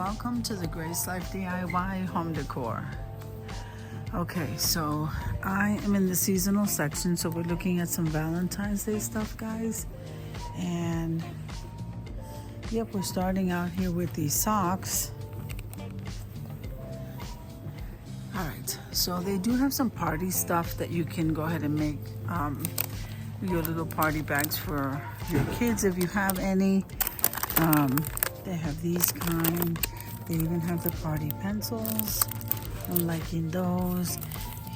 welcome to the Grace Life DIY home decor. Okay, so I am in the seasonal section, so we're looking at some Valentine's Day stuff, guys. And yep, we're starting out here with these socks. Alright, so they do have some party stuff that you can go ahead and make your little party bags for your kids if you have any. They have these kind. They even have the party pencils. I'm liking those.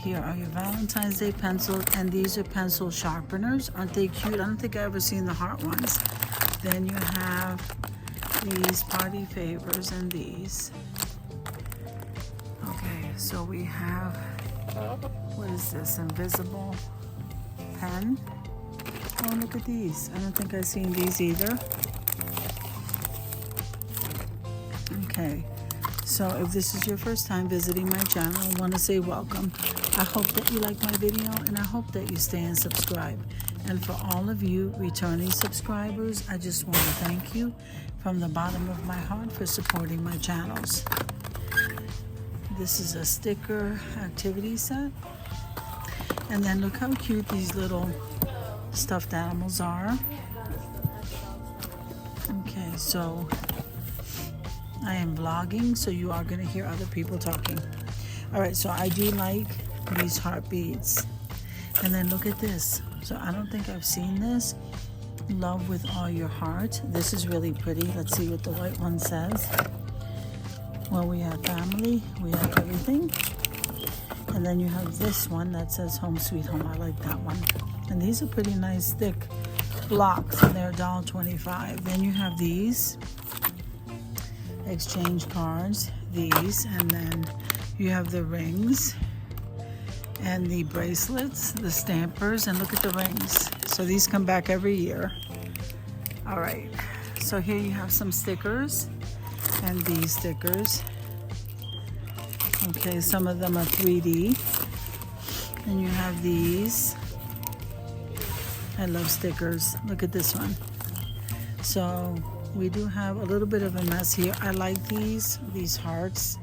Here are your Valentine's Day pencils, and these are pencil sharpeners. Aren't they cute? I don't think I've ever seen the heart ones. Then you have these party favors and these. Okay, so we have, what is this, invisible pen? Oh, look at these. I don't think I've seen these either. Okay, so if this is your first time visiting my channel, I want to say welcome. I hope that you like my video, and I hope that you stay and subscribe. And for all of you returning subscribers, I just want to thank you from the bottom of my heart for supporting my channels. This is a sticker activity set. And then look how cute these little stuffed animals are. Okay, so I am vlogging, so you are going to hear other people talking. Alright, so I do like these heart beads. And then look at this. So I don't think I've seen this. Love with all your heart. This is really pretty. Let's see what the white one says. Well, we have family. We have everything. And then you have this one that says home sweet home. I like that one. And these are pretty nice thick blocks, and they're $1.25. Then you have these exchange cards, these, and then you have the rings and the bracelets, the stampers, and look at the rings. So these come back every year. All right, so here you have some stickers and these stickers. Okay, some of them are 3D. And you have these. I love stickers. Look at this one. So we do have a little bit of a mess here. I like these hearts,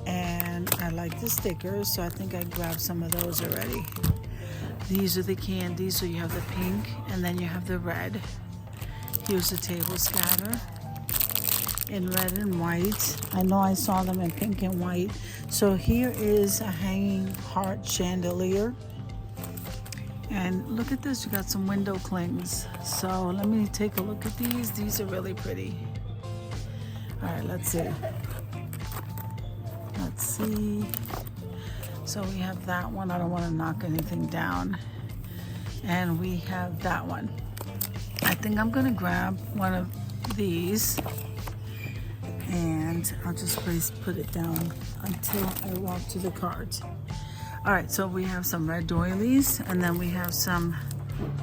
and I like the stickers, so I think I grabbed some of those already. These are the candies, so you have the pink, and then you have the red. Here's the table scatter in red and white. I know I saw them in pink and white. So here is a hanging heart chandelier. And look at this, you got some window clings. So let me take a look at these. These are really pretty. All right, let's see. Let's see. So we have that one. I don't want to knock anything down. And we have that one. I think I'm going to grab one of these. And I'll just put it down until I walk to the cards. All right, so we have some red doilies, and then we have some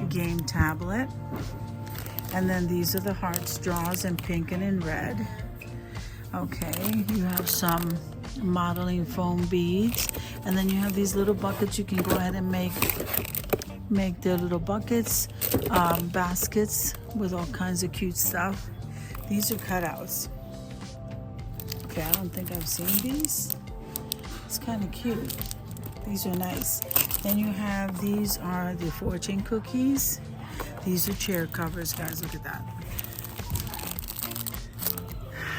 game tablet. And then these are the heart straws in pink and in red. Okay, you have some modeling foam beads. And then you have these little buckets. You can go ahead and make their little buckets, baskets with all kinds of cute stuff. These are cutouts. Okay, I don't think I've seen these. It's kind of cute. These are nice. Then you have, these are the fortune cookies. These are chair covers, guys. Look at that.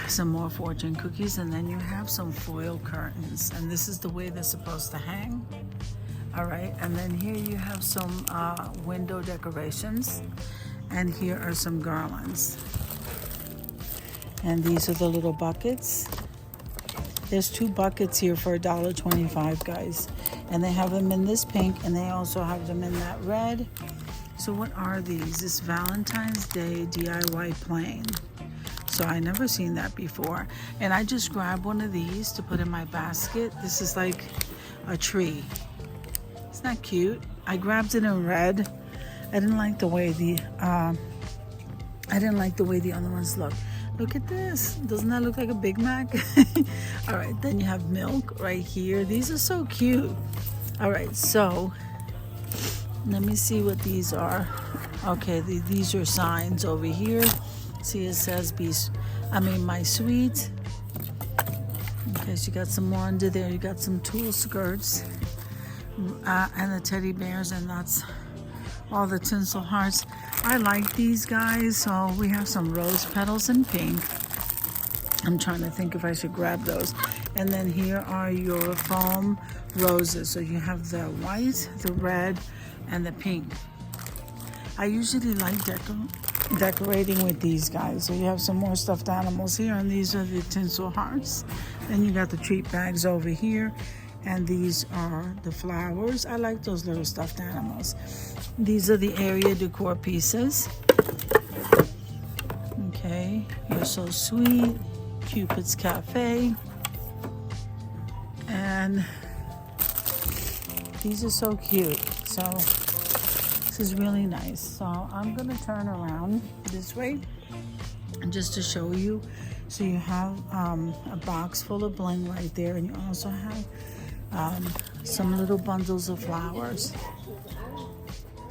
Some more fortune cookies, and then you have some foil curtains. And this is the way they're supposed to hang. All right, and then here you have some window decorations. And here are some garlands. And these are the little buckets. There's 2 buckets here for $1.25, guys. And they have them in this pink, and they also have them in that red. So what are these? This Valentine's Day DIY plain. So I never seen that before. And I just grabbed one of these to put in my basket. This is like a tree. Isn't that cute? I grabbed it in red. I didn't like the way the other ones look. Look at this. Doesn't that look like a Big Mac? All right, then you have milk right here. These are so cute. All right, so let me see what these are. Okay, these are signs over here. See, it says my sweet Okay, so you got some more under there. You got some tulle skirts and the teddy bears, and that's all the tinsel hearts. I like these guys. So we have some rose petals in pink. I'm trying to think if I should grab those. And then here are your foam roses. So you have the white, the red, and the pink. I usually like decorating with these guys. So you have some more stuffed animals here, and these are the tinsel hearts. Then you got the treat bags over here, and these are the flowers. I like those little stuffed animals. These are the area decor pieces. Okay, you're so sweet. Cupid's Cafe. And these are so cute. So this is really nice. So I'm gonna turn around this way just to show you. So you have a box full of bling right there, and you also have some little bundles of flowers.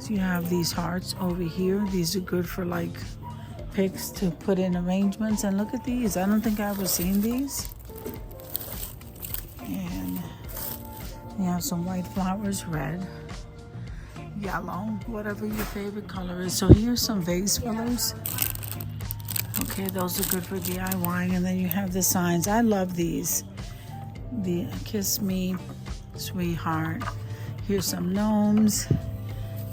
So you have these hearts over here. These are good for like picks to put in arrangements. And look at these. I don't think I've ever seen these. And you have some white flowers, red, yellow, whatever your favorite color is. So here's some vase fillers. Okay, those are good for DIYing. And then you have the signs. I love these. The Kiss Me, Sweetheart. Here's some gnomes.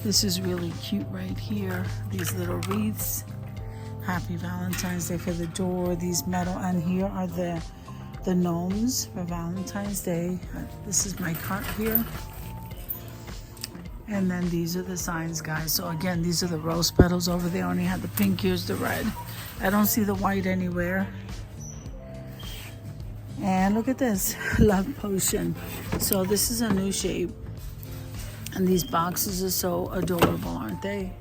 This is really cute right here. These little wreaths. Happy Valentine's Day for the door. These metal, and here are the gnomes for Valentine's Day. This is my cart here. And then these are the signs, guys. So again, these are the rose petals over there. Only had the pink, here's the red. I don't see the white anywhere. And look at this, Love Potion. So this is a new shape. And these boxes are so adorable, aren't they?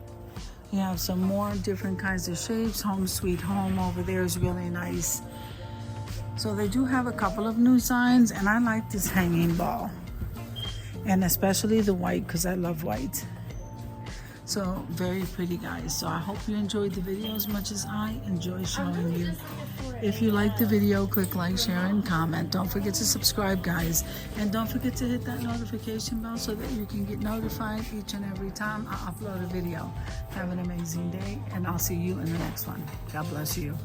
You have some more different kinds of shapes. Home Sweet Home over there is really nice. So they do have a couple of new signs, and I like this hanging ball. And especially the white, because I love white. So very pretty, guys. So I hope you enjoyed the video as much as I enjoy showing you. If you like the video, click like, share, and comment. Don't forget to subscribe, guys. And don't forget to hit that notification bell so that you can get notified each and every time I upload a video. Have an amazing day, and I'll see you in the next one. God bless you.